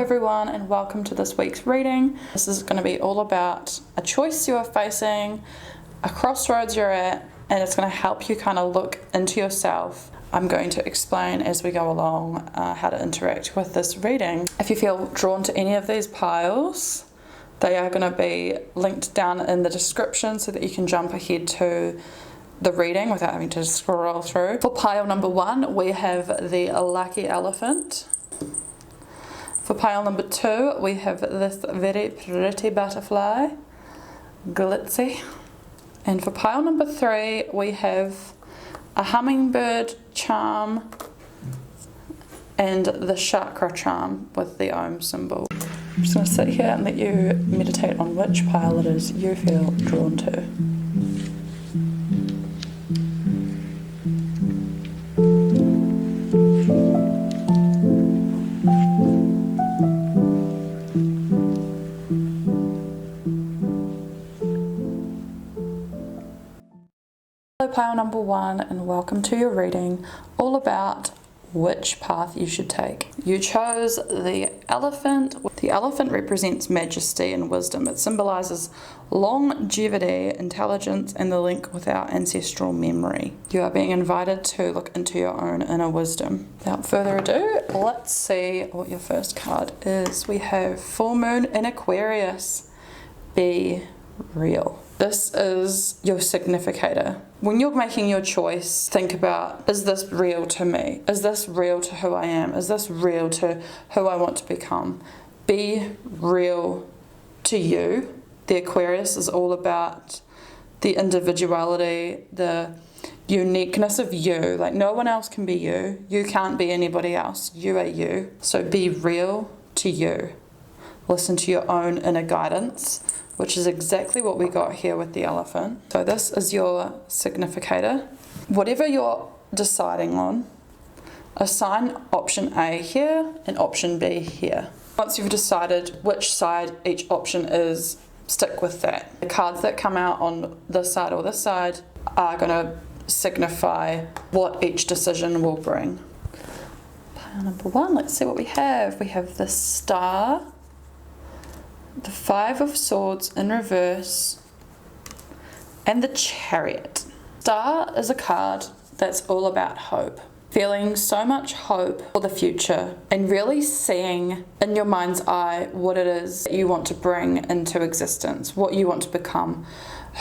everyone, and welcome to this week's reading. This is going to be all about a choice you are facing, a crossroads you're at, and it's going to help you kind of look into yourself. I'm going to explain as we go along how to interact with this reading. If you feel drawn to any of these piles, they are going to be linked down in the description so that you can jump ahead to the reading without having to scroll through. For pile number 1, we have the lucky elephant. For pile number 2, we have this very pretty butterfly, glitzy. And for pile number 3, we have a hummingbird charm and the Chakra charm with the Om symbol. I'm just going to sit here and let you meditate on which pile it is you feel drawn to. Hello pile number 1, and welcome to your reading all about which path you should take. You chose the elephant. The elephant represents majesty and wisdom. It symbolizes longevity, intelligence, and the link with our ancestral memory. You are being invited to look into your own inner wisdom. Without further ado, let's see what your first card is. We have Full Moon in Aquarius. Be real. This is your significator. When you're making your choice, think about, is this real to me? Is this real to who I am? Is this real to who I want to become? Be real to you. The Aquarius is all about the individuality, the uniqueness of you. Like, no one else can be you. You can't be anybody else. You are you. So be real to you. Listen to your own inner guidance, which is exactly what we got here with the elephant. So this is your significator. Whatever you're deciding on, assign option A here and option B here. Once you've decided which side each option is, stick with that. The cards that come out on this side or this side are going to signify what each decision will bring. Pile number 1, let's see what we have. We have the Star, the 5 of Swords in reverse, and the Chariot. Star is a card that's all about hope. Feeling so much hope for the future and really seeing in your mind's eye what it is that you want to bring into existence, what you want to become,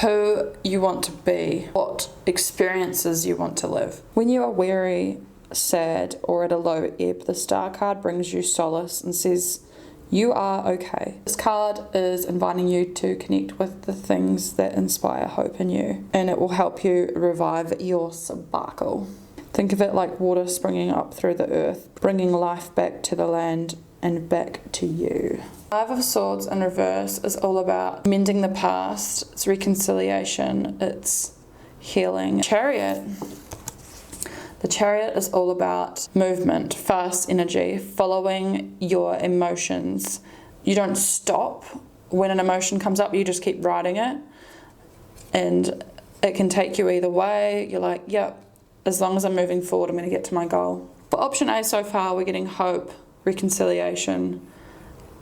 who you want to be, what experiences you want to live. When you are weary, sad, or at a low ebb, the Star card brings you solace and says, you are okay. This card is inviting you to connect with the things that inspire hope in you, and it will help you revive your sparkle. Think of it like water springing up through the earth, bringing life back to the land and back to you. 5 of Swords in reverse is all about mending the past, it's reconciliation, it's healing. Chariot. The Chariot is all about movement, fast energy, following your emotions. You don't stop when an emotion comes up, you just keep riding it. And it can take you either way. You're like, yep, as long as I'm moving forward, I'm going to get to my goal. For option A so far, we're getting hope, reconciliation,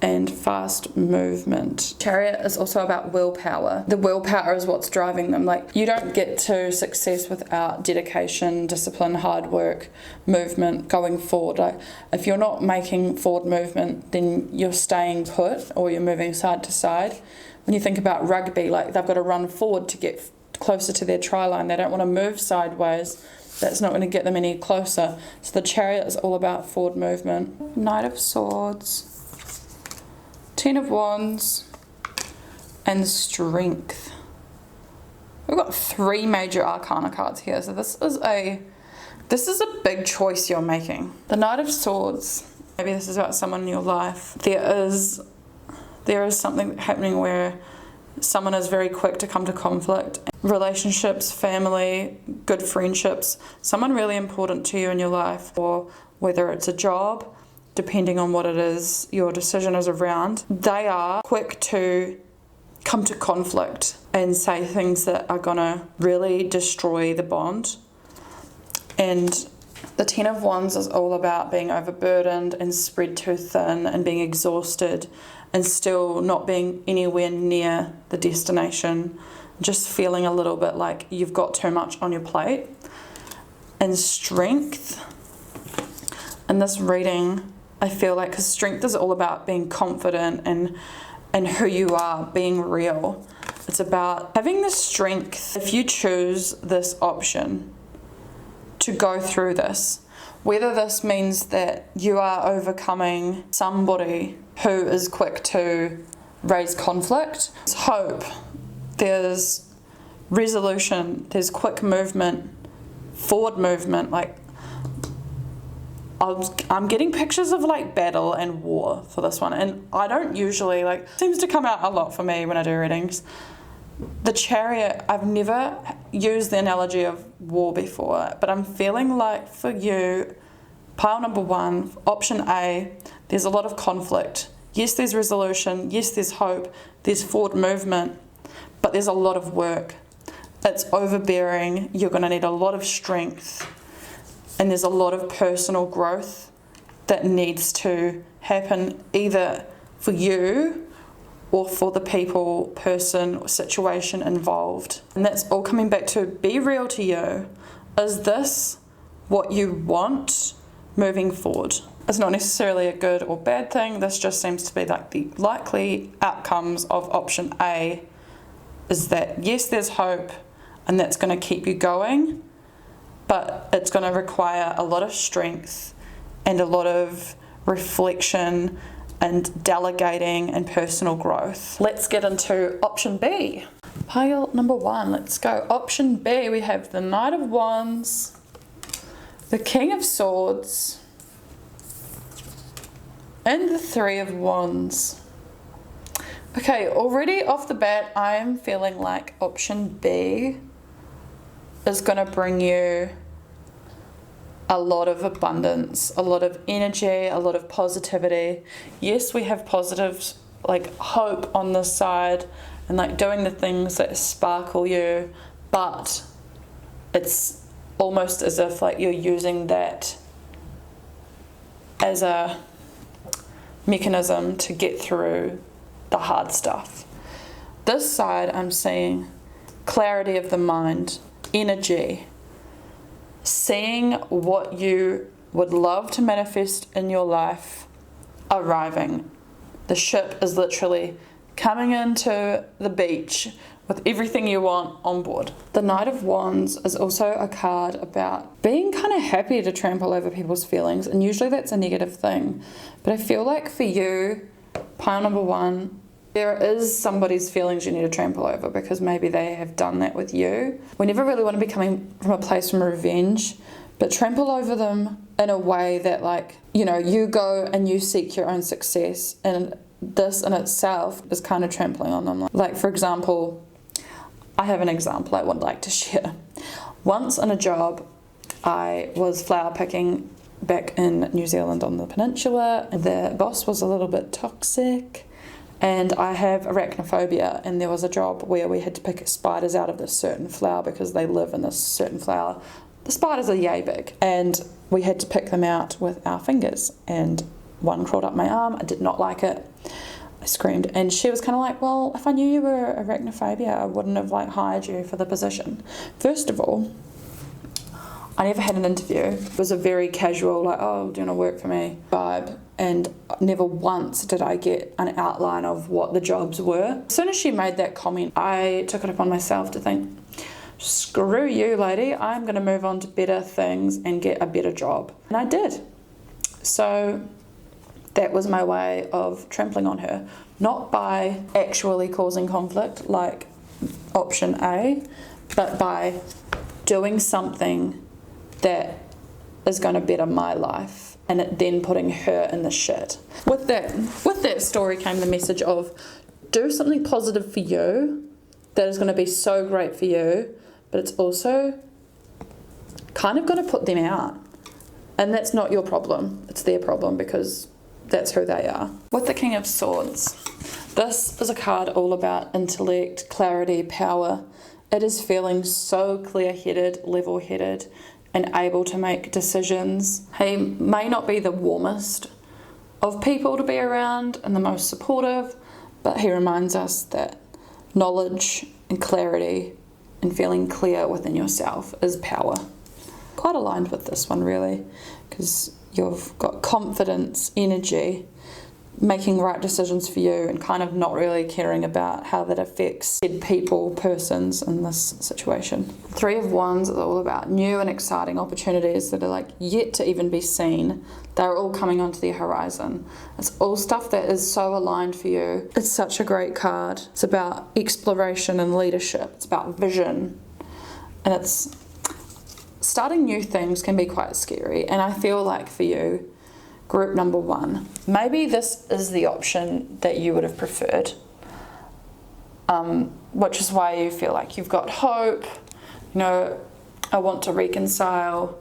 and fast movement. Chariot is also about willpower. The willpower is what's driving them. Like, you don't get to success without dedication, discipline, hard work, movement, going forward. Like, if you're not making forward movement, then you're staying put or you're moving side to side. When you think about rugby, like, they've got to run forward to get closer to their try line. They don't want to move sideways. That's not going to get them any closer. So the Chariot is all about forward movement. Knight of Swords, 10 of Wands, and Strength. We've got 3 major arcana cards here, so this is a big choice you're making. The Knight of Swords, maybe this is about someone in your life. There is something happening where someone is very quick to come to conflict. Relationships, family, good friendships, someone really important to you in your life, or whether it's a job, depending on what it is your decision is around, they are quick to come to conflict and say things that are going to really destroy the bond. And The Ten of Wands is all about being overburdened and spread too thin and being exhausted and still not being anywhere near the destination, just feeling a little bit like you've got too much on your plate. And Strength, in this reading, I feel like, because strength is all about being confident and who you are, being real. It's about having the strength, if you choose this option, to go through this. Whether this means that you are overcoming somebody who is quick to raise conflict, there's hope, there's resolution, there's quick movement, forward movement. Like, I'm getting pictures of like battle and war for this one, and I don't usually, like, it seems to come out a lot for me when I do readings. The Chariot, I've never used the analogy of war before, but I'm feeling like for you, pile number 1, option A, there's a lot of conflict. Yes, there's resolution. Yes, there's hope. There's forward movement, but there's a lot of work. It's overbearing. You're going to need a lot of strength, and there's a lot of personal growth that needs to happen either for you or for the people, person, or situation involved. And that's all coming back to be real to you. Is this what you want moving forward? It's not necessarily a good or bad thing. This just seems to be like the likely outcomes of option A, is that yes, there's hope, and that's going to keep you going, but it's going to require a lot of strength and a lot of reflection and delegating and personal growth. Let's get into option B. Pile number 1, let's go. Option B, we have the Knight of Wands, the King of Swords, and the Three of Wands. Okay, already off the bat, I am feeling like option B is going to bring you a lot of abundance, a lot of energy, a lot of positivity. Yes, we have positives like hope on this side and like doing the things that sparkle you, but it's almost as if like you're using that as a mechanism to get through the hard stuff. This side, I'm seeing clarity of the mind, energy, seeing what you would love to manifest in your life arriving. The ship is literally coming into the beach with everything you want on board. The Knight of Wands is also a card about being kind of happy to trample over people's feelings, and usually that's a negative thing. But I feel like for you, pile number 1, there is somebody's feelings you need to trample over because maybe they have done that with you. We never really want to be coming from a place from revenge, but trample over them in a way that, like, you know, you go and you seek your own success, and this in itself is kind of trampling on them. Like, for example, I have an example I would like to share. Once in a job, I was flower picking back in New Zealand on the peninsula, and the boss was a little bit toxic. And I have arachnophobia, and there was a job where we had to pick spiders out of this certain flower because they live in this certain flower. The spiders are yay big, and we had to pick them out with our fingers, and one crawled up my arm. I did not like it. I screamed, and she was kind of like, well, if I knew you were arachnophobia, I wouldn't have like hired you for the position. First of all, I never had an interview. It was a very casual, like, oh, do you want to work for me vibe. And never once did I get an outline of what the jobs were. As soon as she made that comment, I took it upon myself to think, screw you, lady. I'm going to move on to better things and get a better job. And I did. So that was my way of trampling on her. Not by actually causing conflict like option A, but by doing something that is going to better my life, and it then putting her in the shit. With that story came the message of do something positive for you that is going to be so great for you, but it's also kind of going to put them out. And that's not your problem, it's their problem, because that's who they are. With the King of Swords, this is a card all about intellect, clarity, power. It is feeling so clear-headed, level-headed, and able to make decisions. He may not be the warmest of people to be around and the most supportive, but he reminds us that knowledge and clarity and feeling clear within yourself is power. Quite aligned with this one, really, because you've got confidence, energy, making right decisions for you, and kind of not really caring about how that affects people, persons in this situation. Three of Wands is all about new and exciting opportunities that are like yet to even be seen. They're all coming onto the horizon. It's all stuff that is so aligned for you. It's such a great card. It's about exploration and leadership. It's about vision. And it's starting new things can be quite scary. And I feel like for you, group number 1, maybe this is the option that you would have preferred, which is why you feel like you've got hope, I want to reconcile,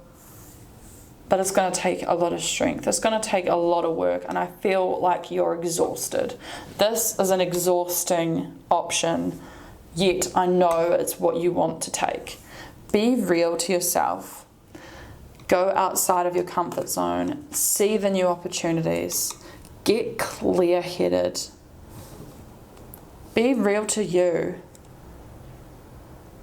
but it's going to take a lot of strength. It's going to take a lot of work, and I feel like you're exhausted. This is an exhausting option, yet I know it's what you want to take. Be real to yourself. Go outside of your comfort zone, see the new opportunities, get clear-headed, be real to you,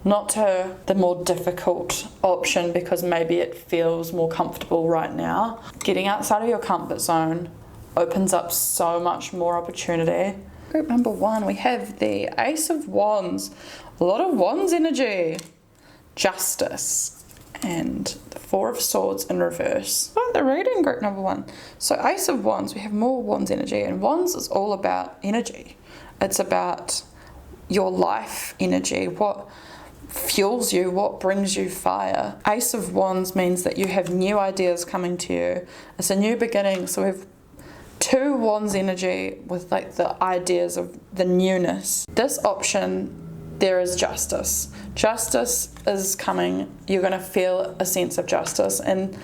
not to the more difficult option because maybe it feels more comfortable right now. Getting outside of your comfort zone opens up so much more opportunity. Group number 1, we have the Ace of Wands, a lot of Wands energy, Justice, and the Four of Swords in reverse. Oh, the reading, group number 1. So Ace of Wands, we have more Wands energy, and Wands is all about energy. It's about your life energy, what fuels you, what brings you fire. Ace of Wands means that you have new ideas coming to you. It's a new beginning, so we have 2 Wands energy with like the ideas of the newness. This option, there is justice. Justice is coming. You're going to feel a sense of justice. And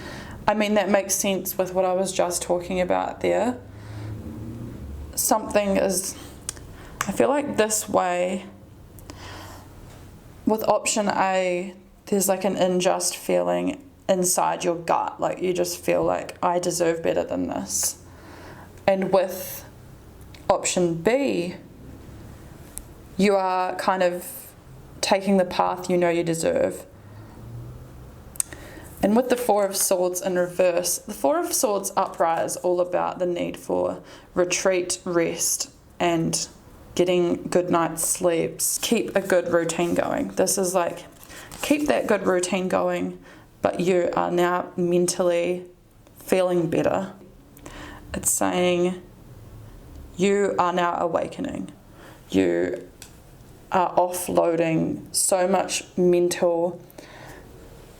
I mean, that makes sense with what I was just talking about there. Something is, I feel like this way, with option A, there's like an unjust feeling inside your gut. Like you just feel like, I deserve better than this. And with option B, you are kind of taking the path you know you deserve. And with the Four of Swords in reverse, the Four of Swords upright is all about the need for retreat, rest, and getting good night's sleeps. Keep a good routine going. This is like, keep that good routine going, but you are now mentally feeling better. It's saying you are now awakening. You are offloading so much mental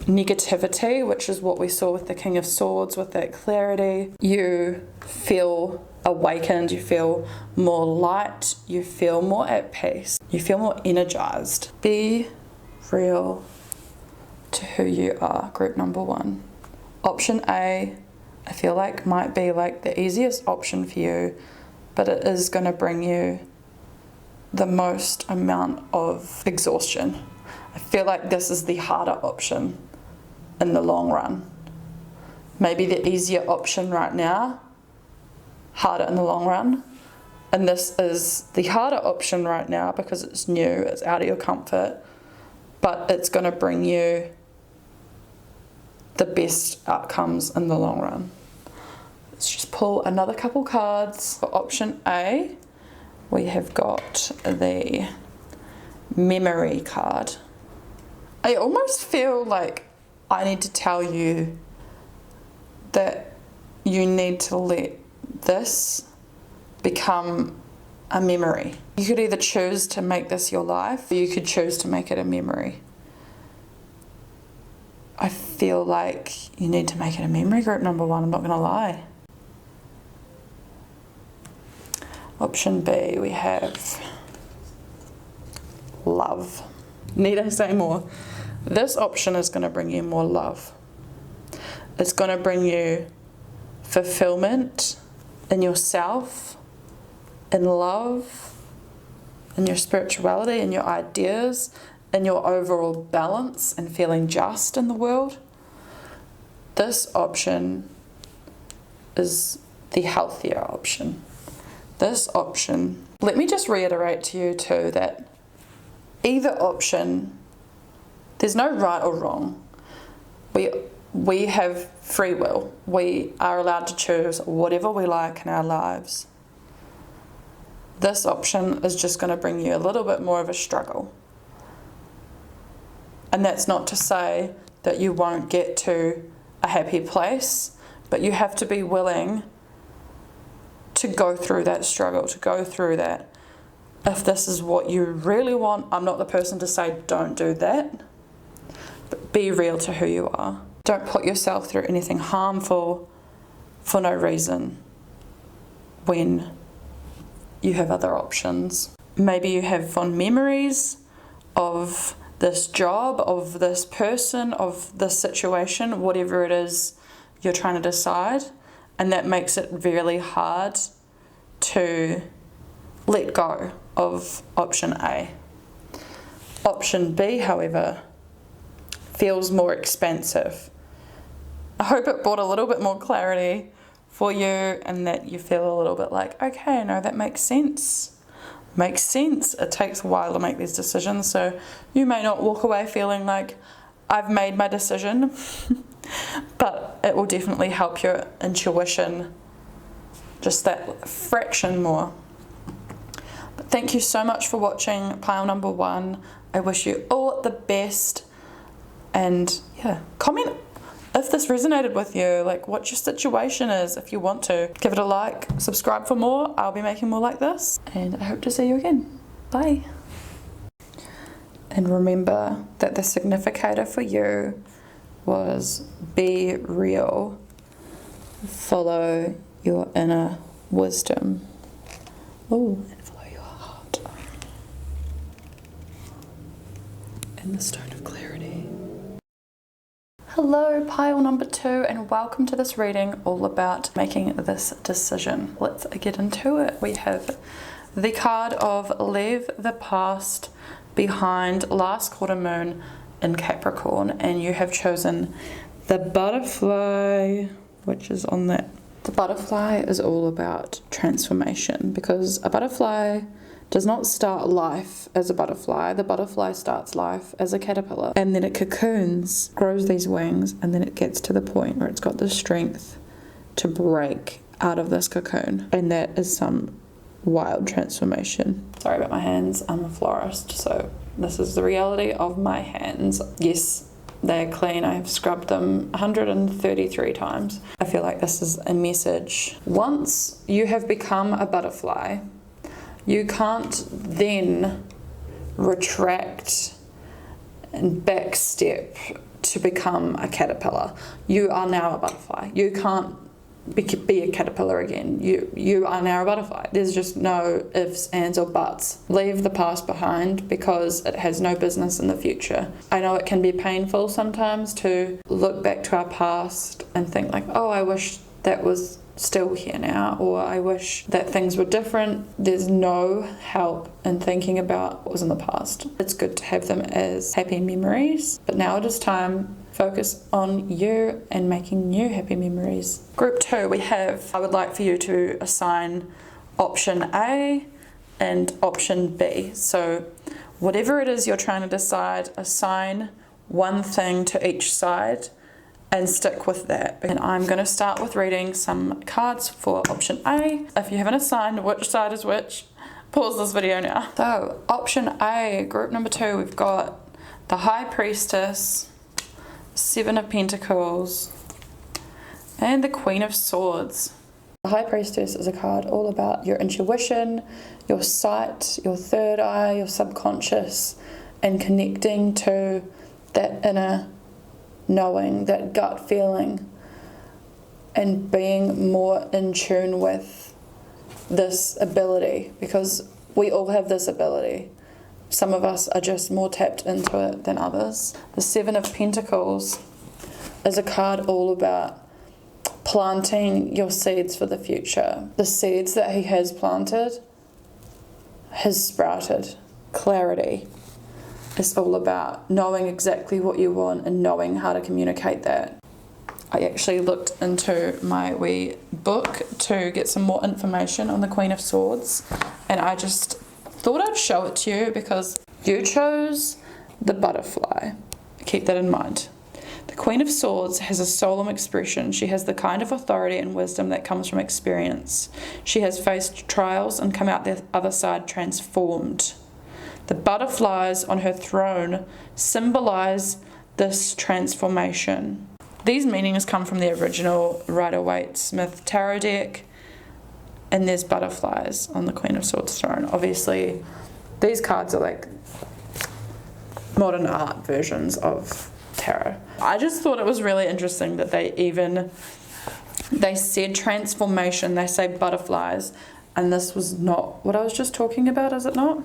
negativity, which is what we saw with the King of Swords, with that clarity. You feel awakened, you feel more light, you feel more at peace, you feel more energized. Be real to who you are, group number 1. Option A, I feel like might be like the easiest option for you, but it is going to bring you the most amount of exhaustion. I feel like this is the harder option in the long run. Maybe the easier option right now, harder in the long run. And this is the harder option right now because it's new, it's out of your comfort, but it's going to bring you the best outcomes in the long run. Let's just pull another couple cards. For option A, we have got the Memory card. I almost feel like I need to tell you that you need to let this become a memory. You could either choose to make this your life, or you could choose to make it a memory. I feel like you need to make it a memory, group number 1, I'm not going to lie. Option B, we have love. Need I say more? This option is going to bring you more love. It's going to bring you fulfillment in yourself, in love, in your spirituality, in your ideas, in your overall balance and feeling just in the world. this option is the healthier option. This option, let me just reiterate to you too that either option, there's no right or wrong. We have free will. We are allowed to choose whatever we like in our lives. This option is just going to bring you a little bit more of a struggle. And that's not to say that you won't get to a happy place, but you have to be willing to go through that struggle, to go through that. If this is what you really want, I'm not the person to say don't do that, but be real to who you are. Don't put yourself through anything harmful for no reason when you have other options. Maybe you have fond memories of this job, of this person, of this situation, whatever it is you're trying to decide, and that makes it really hard to let go of option A. Option B, however, feels more expansive. I hope it brought a little bit more clarity for you and that you feel a little bit like, okay, no, that makes sense. Makes sense. It takes a while to make these decisions, so you may not walk away feeling like I've made my decision, but it will definitely help your intuition just that fraction more. But thank you so much for watching pile number 1. I wish you all the best, and yeah, comment if this resonated with you, like what your situation is. If you want to, give it a like, subscribe for more. I'll be making more like this, and I hope to see you again. Bye. And remember that the significator for you was be real. Follow your inner wisdom. Oh, and follow your heart. And the stone of clarity. Hello, pile number 2, and welcome to this reading all about making this decision. Let's get into it. We have the card of leave the past behind, last quarter moon in Capricorn, and you have chosen the butterfly, which is on that. The butterfly is all about transformation, because a butterfly does not start life as a butterfly. The butterfly starts life as a caterpillar, and then it cocoons, grows these wings, and then it gets to the point where it's got the strength to break out of this cocoon, and that is some wild transformation. Sorry about my hands, I'm a florist, so this is the reality of my hands. Yes, they're clean. I have scrubbed them 133 times. I feel like this is a message. Once you have become a butterfly, you can't then retract and backstep to become a caterpillar. You are now a butterfly. You can't be a caterpillar again. You are now a butterfly. There's just no ifs, ands or buts. Leave the past behind because it has no business in the future. I know it can be painful sometimes to look back to our past and think like, oh, I wish that was still here now, or I wish that things were different. There's no help in thinking about what was in the past. It's good to have them as happy memories, but now it is time focus on you and making new happy memories. Group 2, we have, I would like for you to assign option A and option B. So whatever it is you're trying to decide, assign one thing to each side and stick with that. And I'm going to start with reading some cards for option A. If you haven't assigned which side is which, pause this video now. So option A, group number 2, we've got the High Priestess, 7 of Pentacles, and the Queen of Swords. The High Priestess is a card all about your intuition, your sight, your third eye, your subconscious, and connecting to that inner knowing, that gut feeling, and being more in tune with this ability, because we all have this ability. Some of us are just more tapped into it than others. The 7 of Pentacles is a card all about planting your seeds for the future. The seeds that he has planted has sprouted. Clarity. It's all about knowing exactly what you want and knowing how to communicate that. I actually looked into my wee book to get some more information on the Queen of Swords, and I just thought I'd show it to you because you chose the butterfly. Keep that in mind. The Queen of Swords has a solemn expression. She has the kind of authority and wisdom that comes from experience. She has faced trials and come out the other side transformed. The butterflies on her throne symbolize this transformation. These meanings come from the original Rider-Waite-Smith tarot deck, and there's butterflies on the Queen of Swords throne. Obviously, these cards are like modern art versions of tarot. I just thought it was really interesting that they said transformation, they say butterflies, and this was not what I was just talking about, is it not?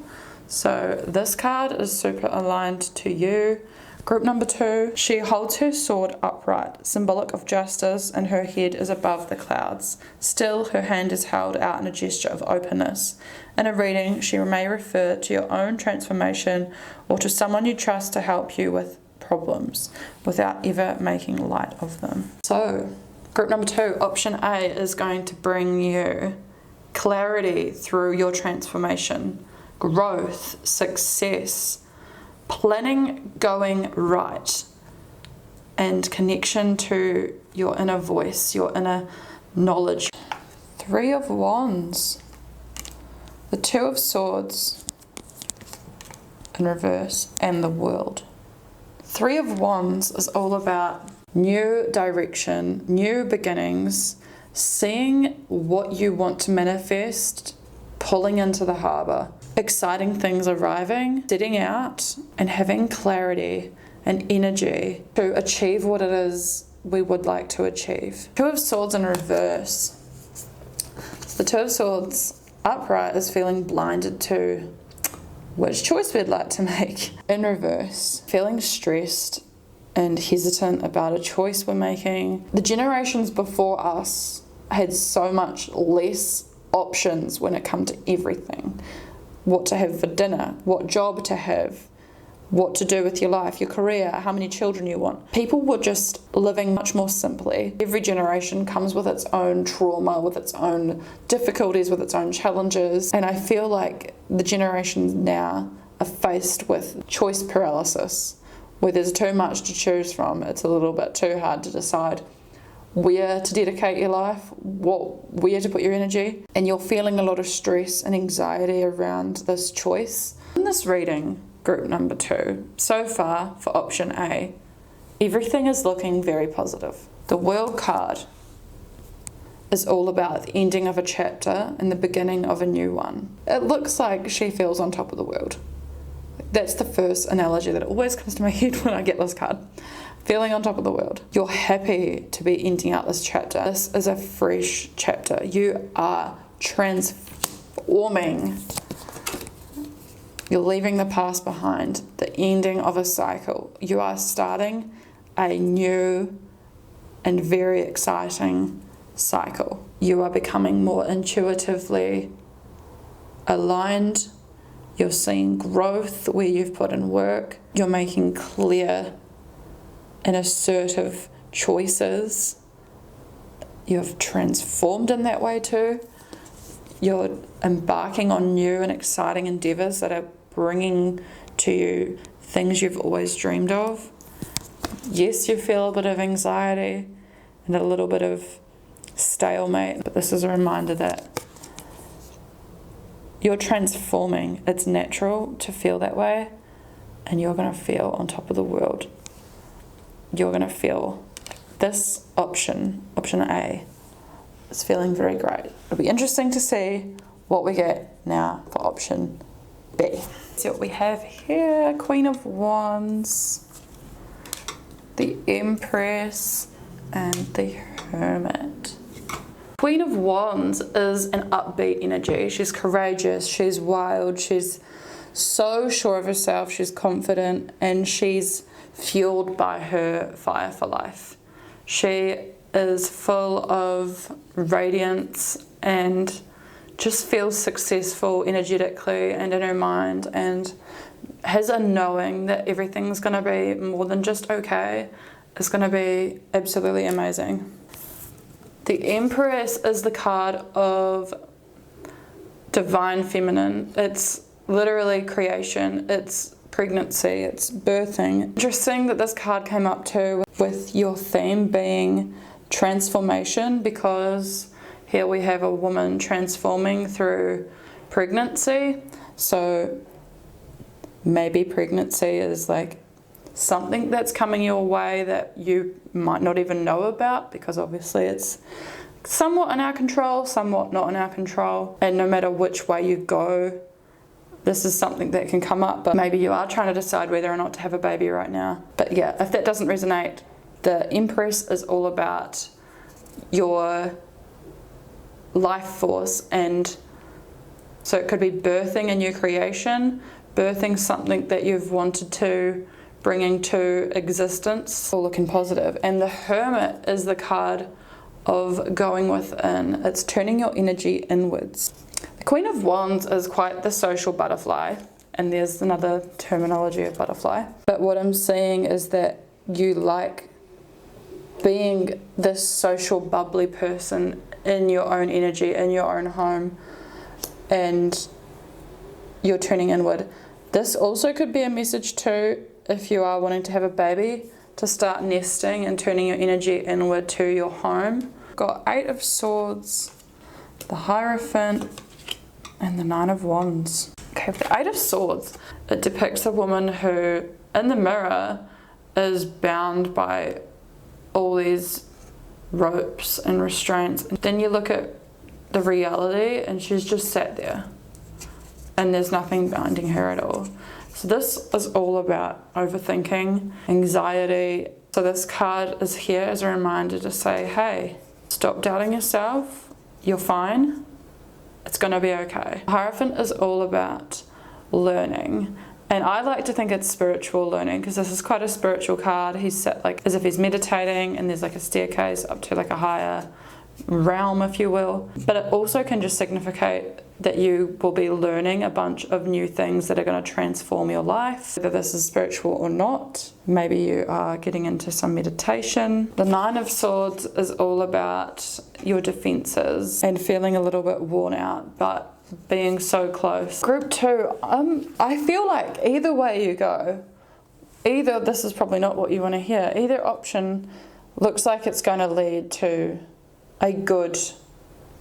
So this card is super aligned to you. Group number 2, she holds her sword upright, symbolic of justice, and her head is above the clouds. Still, her hand is held out in a gesture of openness. In a reading, she may refer to your own transformation or to someone you trust to help you with problems without ever making light of them. So, group number 2, option A, is going to bring you clarity through your transformation, growth, success, planning going right, and connection to your inner voice, your inner knowledge. 3 of Wands, the 2 of Swords in reverse, and the World. 3 of Wands is all about new direction, new beginnings, seeing what you want to manifest, pulling into the harbour, exciting things arriving, setting out and having clarity and energy to achieve what it is we would like to achieve. 2 of Swords in reverse. The 2 of Swords upright is feeling blinded to which choice we'd like to make. In reverse, feeling stressed and hesitant about a choice we're making. The generations before us had so much less options when it come to everything. What to have for dinner, what job to have, what to do with your life, your career, how many children you want. People were just living much more simply. Every generation comes with its own trauma, with its own difficulties, with its own challenges. And I feel like the generations now are faced with choice paralysis, where there's too much to choose from. It's a little bit too hard to decide where to dedicate your life, where to put your energy, and you're feeling a lot of stress and anxiety around this choice. In this reading, group number 2, so far for option A, everything is looking very positive. The World card is all about the ending of a chapter and the beginning of a new one. It looks like she feels on top of the world. That's the first analogy that always comes to my head when I get this card. Feeling on top of the world. You're happy to be ending out this chapter. This is a fresh chapter. You are transforming. You're leaving the past behind, the ending of a cycle. You are starting a new and very exciting cycle. You are becoming more intuitively aligned. You're seeing growth where you've put in work. You're making clear and assertive choices. You've transformed in that way too. You're embarking on new and exciting endeavours that are bringing to you things you've always dreamed of. Yes, you feel a bit of anxiety and a little bit of stalemate, but this is a reminder that you're transforming. It's natural to feel that way, and you're going to feel on top of the world. You're going to feel this option A, is feeling very great. It'll be interesting to see what we get now for option B. See what we have here. Queen of Wands, the Empress, and the Hermit. Queen of Wands is an upbeat energy. She's courageous, she's wild, she's so sure of herself, she's confident, and she's fueled by her fire for life. She is full of radiance and just feels successful energetically and in her mind, and has a knowing that everything's going to be more than just okay. is going to be absolutely amazing. The Empress is the card of divine feminine. It's literally creation. It's pregnancy. It's birthing. Interesting that this card came up too with your theme being transformation, because here we have a woman transforming through pregnancy. So maybe pregnancy is like something that's coming your way that you might not even know about, because obviously it's somewhat in our control, somewhat not in our control. And no matter which way you go, this is something that can come up. But maybe you are trying to decide whether or not to have a baby right now. But yeah, if that doesn't resonate, the Empress is all about your life force. And so it could be birthing a new creation, birthing something that you've wanted to bring into existence, all looking positive. And the Hermit is the card of going within. It's turning your energy inwards. The Queen of Wands is quite the social butterfly, and there's another terminology of butterfly. But what I'm seeing is that you like being this social bubbly person in your own energy, in your own home, and you're turning inward. This also could be a message too, if you are wanting to have a baby, to start nesting and turning your energy inward to your home. Got 8 of Swords, the Hierophant, and the 9 of Wands. Okay, with the 8 of Swords, it depicts a woman who, in the mirror, is bound by all these ropes and restraints. And then you look at the reality and she's just sat there and there's nothing binding her at all. So this is all about overthinking, anxiety. So this card is here as a reminder to say, hey, stop doubting yourself. You're fine. It's going to be okay. Hierophant is all about learning. And I like to think it's spiritual learning, because this is quite a spiritual card. He's sat like as if he's meditating, and there's like a staircase up to like a higher realm, if you will. But it also can just signify that you will be learning a bunch of new things that are going to transform your life, whether this is spiritual or not. Maybe you are getting into some meditation. The 9 of Swords is all about your defenses and feeling a little bit worn out, but being so close. Group 2, I feel like either way you go, either this is probably not what you want to hear, either option looks like it's going to lead to a good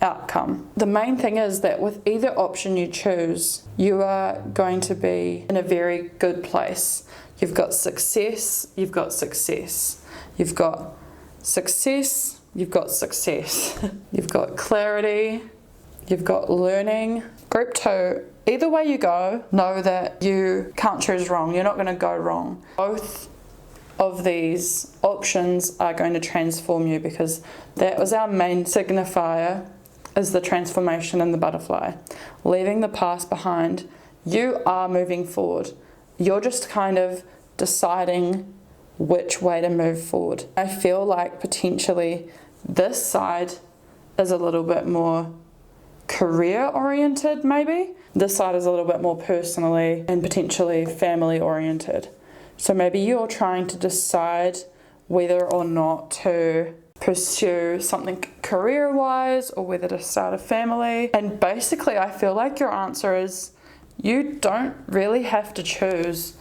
outcome. The main thing is that with either option you choose, you are going to be in a very good place. You've got success, you've got success. You've got success, you've got success. You've got clarity, you've got learning. Group 2, either way you go, know that you can't choose wrong. You're not going to go wrong. Both of these options are going to transform you, because that was our main signifier, is the transformation in the butterfly. Leaving the past behind, you are moving forward. You're just kind of deciding which way to move forward. I feel like potentially this side is a little bit more career oriented, maybe. This side is a little bit more personally and potentially family oriented. So maybe you're trying to decide whether or not to pursue something career-wise or whether to start a family. And basically I feel like your answer is you don't really have to choose.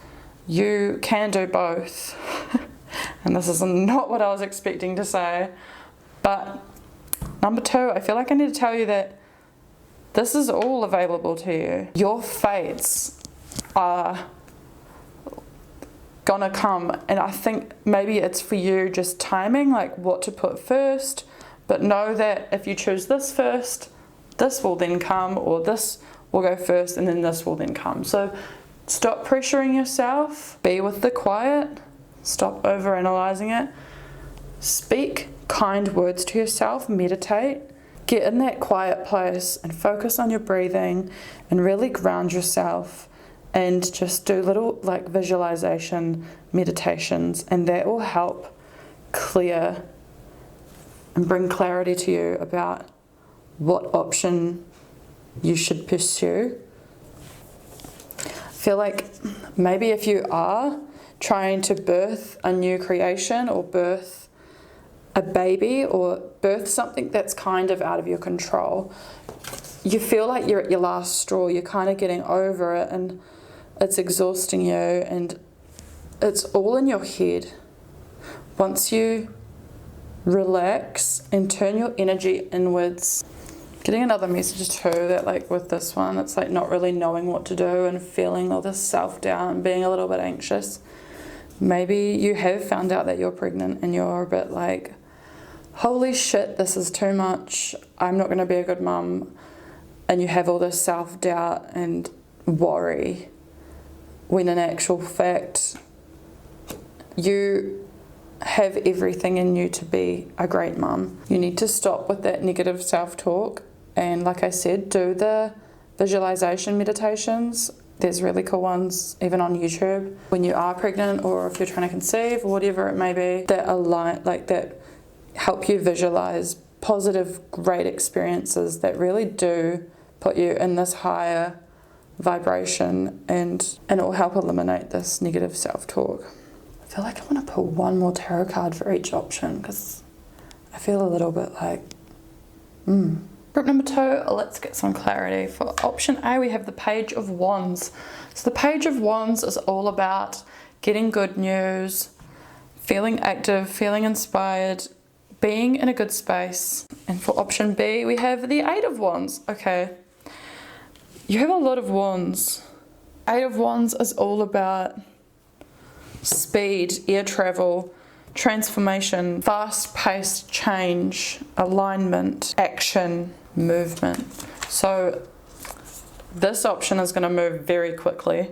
You can do both. And this is not what I was expecting to say. But number 2, I feel like I need to tell you that this is all available to you. Your fates are gonna come, and I think maybe it's for you just timing, like what to put first. But know that if you choose this first, this will then come, or this will go first and then this will then come. So stop pressuring yourself, be with the quiet, stop overanalyzing it, speak kind words to yourself, meditate, get in that quiet place and focus on your breathing and really ground yourself. And just do little like visualization meditations, and that will help clear and bring clarity to you about what option you should pursue. I feel like maybe if you are trying to birth a new creation or birth a baby or birth something that's kind of out of your control. You feel like you're at your last straw, you're kind of getting over it and it's exhausting you and it's all in your head. Once you relax and turn your energy inwards, getting another message too that like with this one, it's like not really knowing what to do and feeling all this self-doubt and being a little bit anxious. Maybe you have found out that you're pregnant and you're a bit like, holy shit, this is too much, I'm not going to be a good mum, and you have all this self-doubt and worry, when in actual fact you have everything in you to be a great mum. You need to stop with that negative self-talk and, like I said, do the visualization meditations. There's really cool ones even on YouTube when you are pregnant or if you're trying to conceive or whatever it may be, that align, like that help you visualize positive, great experiences that really do put you in this higher vibration, and it will help eliminate this negative self-talk. I feel like I want to pull one more tarot card for each option because I feel a little bit like, Group number 2, let's get some clarity. For option A, we have the Page of Wands. So the Page of Wands is all about getting good news, feeling active, feeling inspired, being in a good space. And for option B, we have the Eight of Wands. Okay, you have a lot of wands. Eight of Wands is all about speed, air travel, transformation, fast-paced change, alignment, action, movement. So this option is going to move very quickly.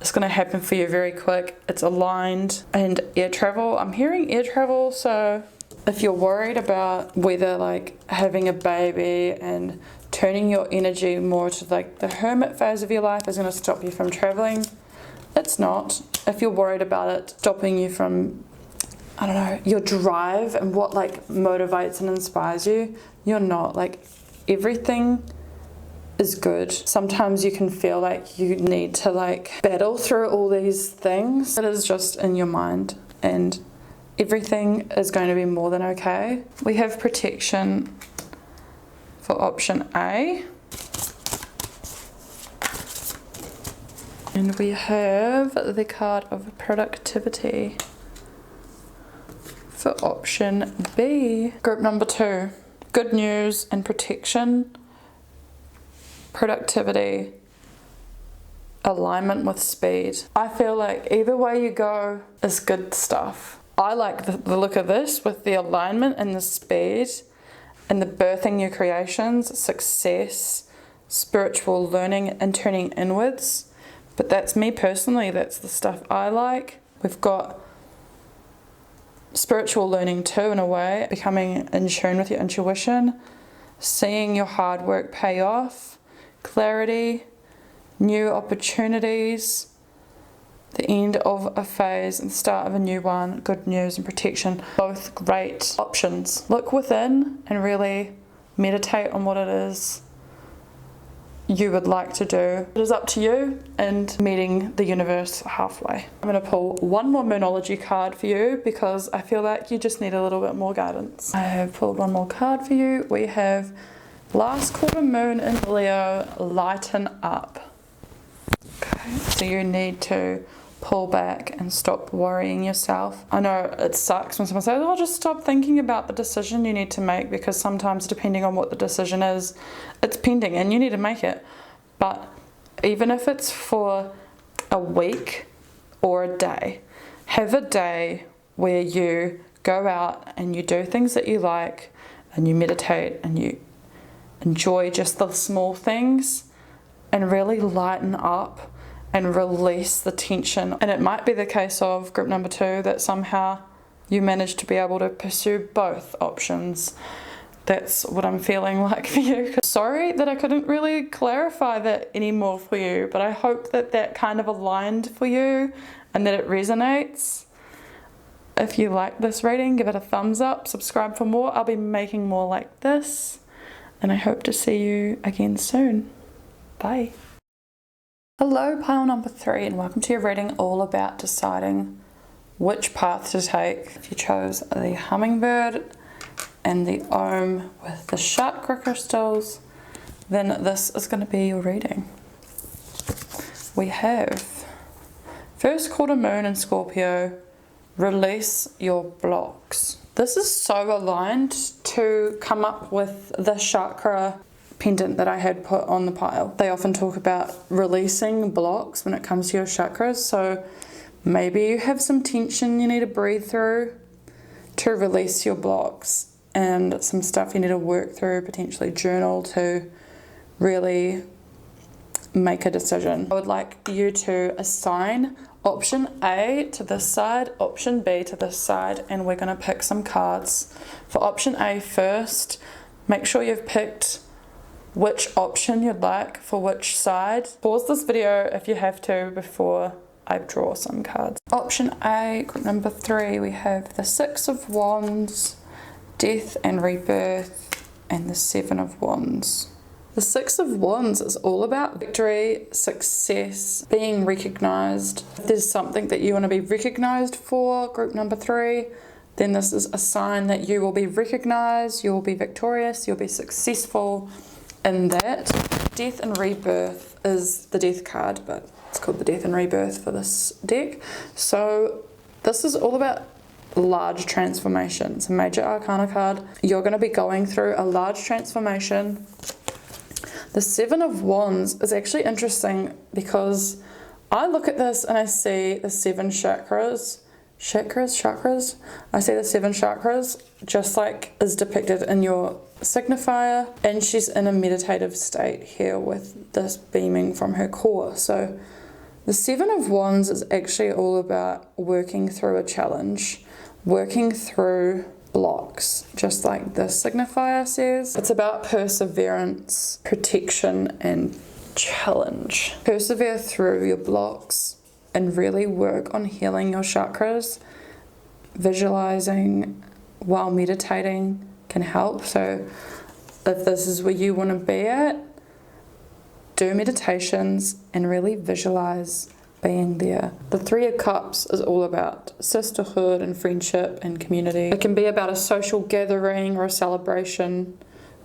It's going to happen for you very quick. It's aligned. And air travel, I'm hearing air travel, so if you're worried about whether like having a baby and turning your energy more to like the hermit phase of your life is going to stop you from traveling, it's not. If you're worried about it stopping you from, I don't know, your drive and what like motivates and inspires you, you're not. Like everything is good. Sometimes you can feel like you need to like battle through all these things. It is just in your mind and everything is going to be more than okay. We have protection for option A. And we have the card of productivity for option B. Group number 2, good news and protection, productivity, alignment with speed. I feel like either way you go is good stuff. I like the look of this with the alignment and the speed and the birthing new creations, success, spiritual learning and turning inwards. But that's me personally, that's the stuff I like. We've got spiritual learning too, in a way, becoming in tune with your intuition, seeing your hard work pay off, clarity, new opportunities, the end of a phase and the start of a new one, good news and protection, both great options. Look within and really meditate on what it is you would like to do. It is up to you and meeting the universe halfway. I'm going to pull one more Moonology card for you because I feel like you just need a little bit more guidance. I have pulled one more card for you. We have last quarter moon in Leo, lighten up. Okay, so you need to pull back and stop worrying yourself. I know it sucks when someone says, oh, just stop thinking about the decision you need to make, because sometimes depending on what the decision is, it's pending and you need to make it. But even if it's for a week or a day, have a day where you go out and you do things that you like and you meditate and you enjoy just the small things and really lighten up and release the tension. And it might be the case of group number 2 that somehow you manage to be able to pursue both options. That's what I'm feeling like for you. Sorry that I couldn't really clarify that anymore for you, but I hope that that kind of aligned for you and that it resonates. If you like this reading, give it a thumbs up, subscribe for more. I'll be making more like this, and I hope to see you again soon. Bye. Hello, pile number 3, and welcome to your reading all about deciding which path to take. If you chose the hummingbird and the Om with the Chakra crystals, then this is going to be your reading. We have first quarter moon in Scorpio, release your blocks. This is so aligned to come up with the chakra pendant that I had put on the pile. They often talk about releasing blocks when it comes to your chakras, so maybe you have some tension you need to breathe through to release your blocks, and some stuff you need to work through, potentially journal to really make a decision. I would like you to assign option A to this side, option B to this side, and we're going to pick some cards. For option A first, make sure you've picked which option you'd like for which side. Pause this video if you have to before I draw some cards. Option A, group number 3, we have the 6 of Wands, Death and Rebirth, and the 7 of Wands. The 6 of Wands is all about victory, success, being recognised. If there's something that you want to be recognised for, group number 3, then this is a sign that you will be recognised, you will be victorious, you'll be successful in that. Death and Rebirth is the Death card, but it's called the Death and Rebirth for this deck. So this is all about large transformations. A major arcana card. You're going to be going through a large transformation. The 7 of Wands is actually interesting because I look at this and I see the 7 chakras. I see the 7 chakras just like is depicted in your signifier, and she's in a meditative state here with this beaming from her core. So the 7 of Wands is actually all about working through a challenge, working through blocks, just like this signifier says. It's about perseverance, protection, and challenge. Persevere through your blocks and really work on healing your chakras. Visualizing while meditating can help. So if this is where you want to be at, do meditations and really visualize being there. The 3 of Cups is all about sisterhood and friendship and community. It can be about a social gathering or a celebration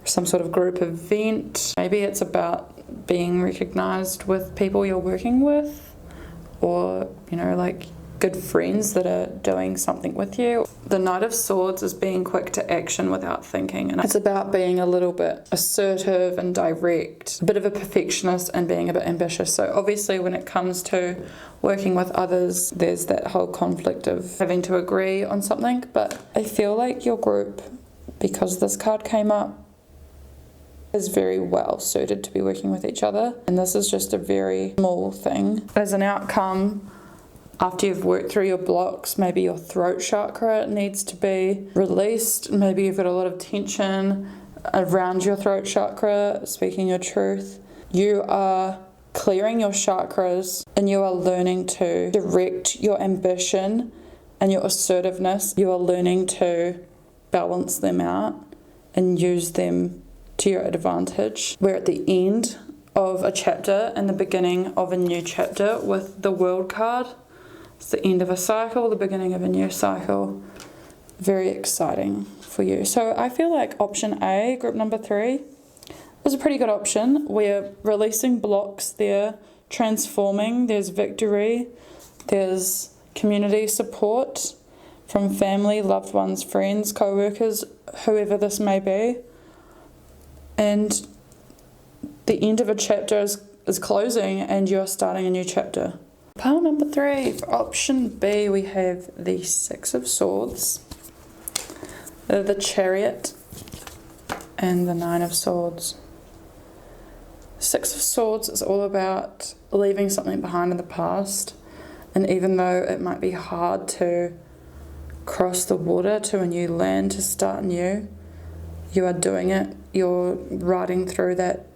or some sort of group event. Maybe it's about being recognized with people you're working with, or like good friends that are doing something with you. The Knight of Swords is being quick to action without thinking, and it's about being a little bit assertive and direct, a bit of a perfectionist and being a bit ambitious. So obviously when it comes to working with others, there's that whole conflict of having to agree on something, but I feel like your group, because this card came up, is very well suited to be working with each other, and this is just a very small thing. As an outcome, after you've worked through your blocks, maybe your throat chakra needs to be released. Maybe you've got a lot of tension around your throat chakra, speaking your truth. You are clearing your chakras and you are learning to direct your ambition and your assertiveness. You are learning to balance them out and use them to your advantage. We're at the end of a chapter and the beginning of a new chapter with the World card. It's the end of a cycle, the beginning of a new cycle. Very exciting for you. So I feel like option A, group number 3, is a pretty good option. We're releasing blocks there, transforming. There's victory. There's community support from family, loved ones, friends, co-workers, whoever this may be. And the end of a chapter is closing and you're starting a new chapter. Pile number 3, for option B, we have the 6 of Swords, the Chariot, and the 9 of Swords. 6 of Swords is all about leaving something behind in the past, and even though it might be hard to cross the water to a new land, to start new, you are doing it, you're riding through that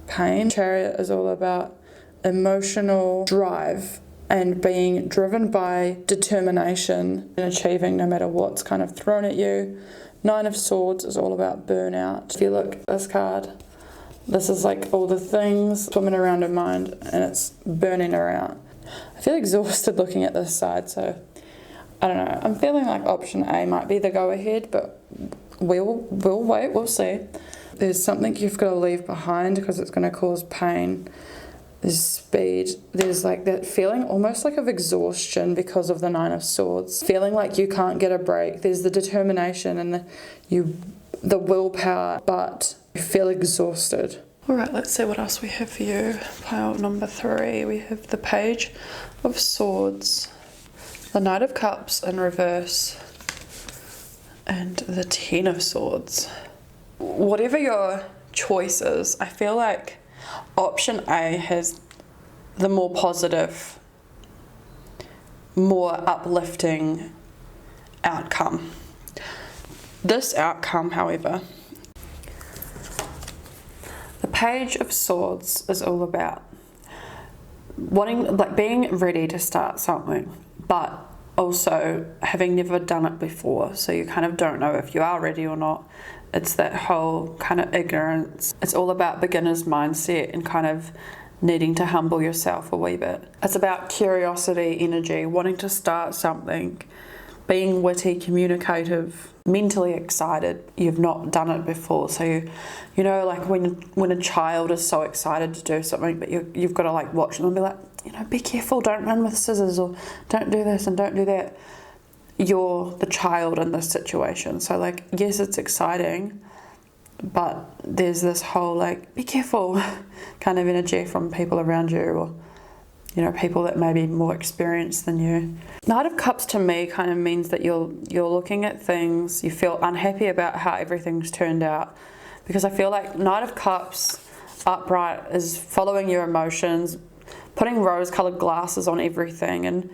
pain. Chariot is all about emotional drive and being driven by determination and achieving no matter what's kind of thrown at you. 9 of Swords is all about burnout. If you look at this card, This is like all the things swimming around her mind and it's burning her out. I feel exhausted looking at this side, so I don't know. I'm feeling like option A might be the go-ahead, but we'll wait, we'll see. There's something you've got to leave behind because it's going to cause pain. There's speed. There's like that feeling almost like of exhaustion because of the Nine of Swords. Feeling like you can't get a break. There's the determination and the willpower, but you feel exhausted. Alright, let's see what else we have for you. Pile number 3, we have the Page of Swords, the Knight of Cups in reverse, and the Ten of Swords. Whatever your choice is, I feel like option A has the more positive, more uplifting outcome. This outcome, however, the Page of Swords is all about wanting, like being ready to start something, but also having never done it before, so you kind of don't know if you are ready or not. It's that whole kind of ignorance. It's all about beginner's mindset and kind of needing to humble yourself a wee bit. It's about curiosity, energy, wanting to start something, being witty, communicative, mentally excited. You've not done it before, so you know, like when a child is so excited to do something, but you've got to like watch them and be like, you know, be careful, don't run with scissors, or don't do this and don't do that. You're the child in this situation, so like, yes, it's exciting, but there's this whole like, be careful kind of energy from people around you, or you know, people that may be more experienced than you. Knight of Cups to me kind of means that you're looking at things, you feel unhappy about how everything's turned out, because I feel like Knight of Cups upright is following your emotions, putting rose-coloured glasses on everything and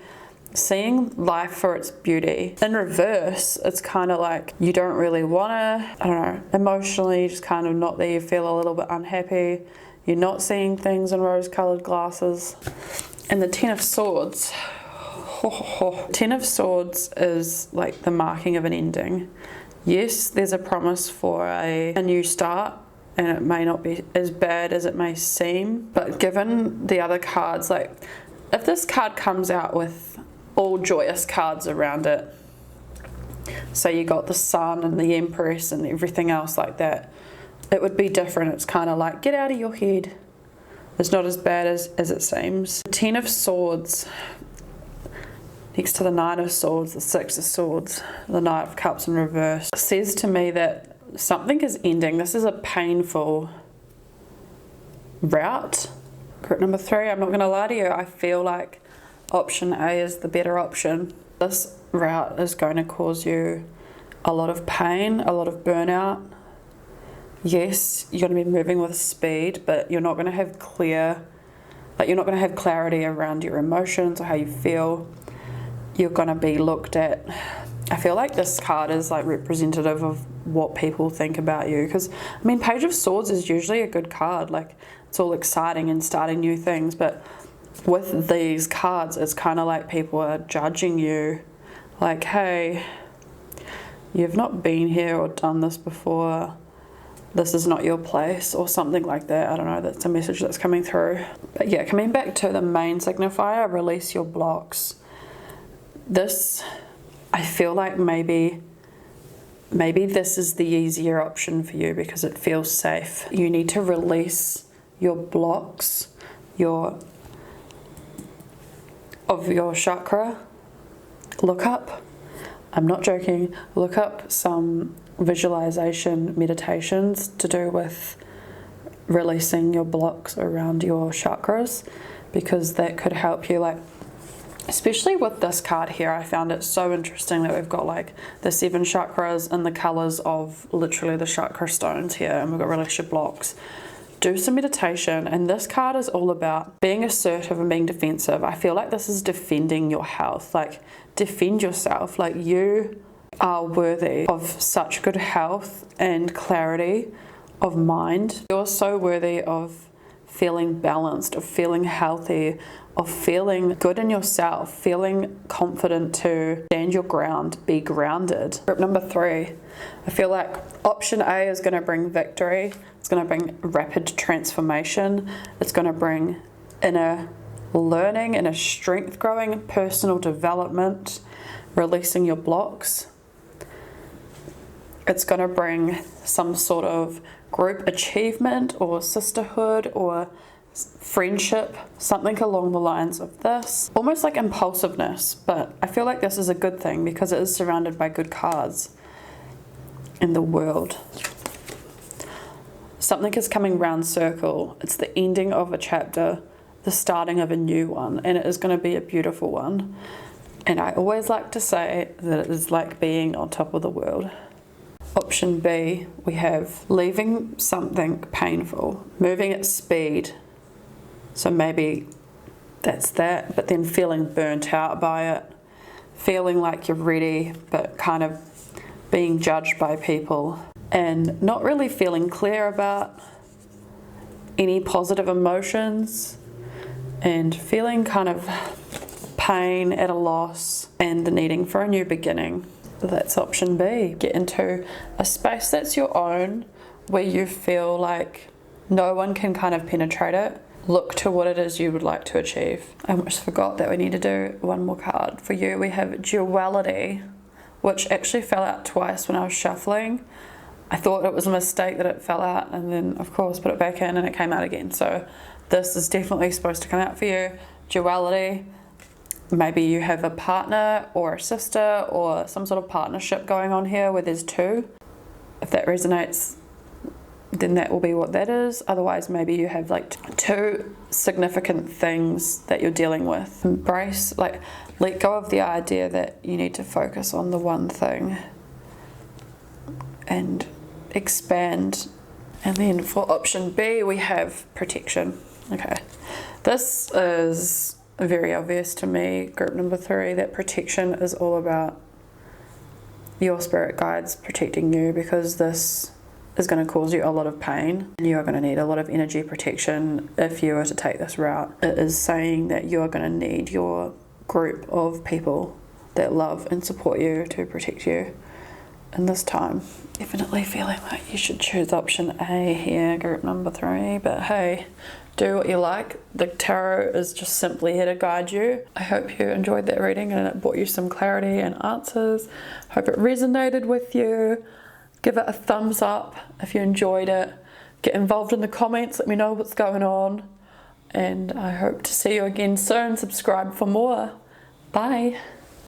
seeing life for its beauty. In reverse, it's kind of like you don't really want to, I don't know, emotionally just kind of not there, you feel a little bit unhappy, you're not seeing things in rose-coloured glasses. And the Ten of Swords, Ten of Swords is like the marking of an ending. Yes, there's a promise for a new start, and it may not be as bad as it may seem, but given the other cards, like if this card comes out with all joyous cards around it, so you got the Sun and the Empress and everything else like that, it would be different. It's kind of like, get out of your head. It's not as bad as it seems. The Ten of Swords, next to the Nine of Swords, the Six of Swords, the Knight of Cups in reverse, says to me that something is ending. This is a painful route. Group number 3, I'm not going to lie to you, I feel like option A is the better option. This route is going to cause you a lot of pain, a lot of burnout. Yes, you're going to be moving with speed, but you're not going to have clarity around your emotions or how you feel. You're going to be looked at. I feel like this card is like representative of what people think about you, because I mean, Page of Swords is usually a good card, like it's all exciting and starting new things, but with these cards it's kind of like people are judging you, like, hey, you've not been here or done this before, this is not your place, or something like that. I don't know, that's a message that's coming through. But yeah, coming back to the main signifier, release your blocks. This, I feel like maybe this is the easier option for you because it feels safe. You need to release your blocks, of your chakra. Look up, I'm not joking, look up some visualization meditations to do with releasing your blocks around your chakras, because that could help you, like especially with this card here. I found it so interesting that we've got like the 7 chakras and the colours of literally the chakra stones here, and we've got release your blocks. Do some meditation, and this card is all about being assertive and being defensive. I feel like this is defending your health, like defend yourself, like you are worthy of such good health and clarity of mind. You're so worthy of feeling balanced, of feeling healthy, of feeling good in yourself, feeling confident to stand your ground, be grounded. Group number 3, I feel like option A is going to bring victory. It's going to bring rapid transformation. It's going to bring inner learning, inner strength growing, personal development, releasing your blocks. It's going to bring some sort of group achievement or sisterhood or friendship, something along the lines of this. Almost like impulsiveness, but I feel like this is a good thing because it is surrounded by good cards in the world. Something is coming round circle. It's the ending of a chapter, the starting of a new one, and it is going to be a beautiful one. And I always like to say that it is like being on top of the world. Option B, we have leaving something painful, moving at speed. So maybe that's that, but then feeling burnt out by it, feeling like you're ready, but kind of being judged by people, and not really feeling clear about any positive emotions, and feeling kind of pain at a loss and the needing for a new beginning. That's option B. Get into a space that's your own, where you feel like no one can kind of penetrate it. Look to what it is you would like to achieve. I almost forgot that we need to do one more card. For you, we have duality, which actually fell out twice when I was shuffling. I thought it was a mistake that it fell out, and then of course put it back in and it came out again. So this is definitely supposed to come out for you. Duality. Maybe you have a partner or a sister or some sort of partnership going on here where there's two. If that resonates, then that will be what that is. Otherwise, maybe you have like two significant things that you're dealing with. Embrace, like let go of the idea that you need to focus on the one thing and expand. And then for option B, we have protection. Okay, this is very obvious to me, group number 3, that protection is all about your spirit guides protecting you, because this is going to cause you a lot of pain and you are going to need a lot of energy protection if you were to take this route. It is saying that you are going to need your group of people that love and support you to protect you in this time. Definitely feeling like you should choose option A here, group number 3, but hey, do what you like. The tarot is just simply here to guide you. I hope you enjoyed that reading and it brought you some clarity and answers. Hope it resonated with you. Give it a thumbs up if you enjoyed it. Get involved in the comments, let me know what's going on. And I hope to see you again soon. Subscribe for more. Bye.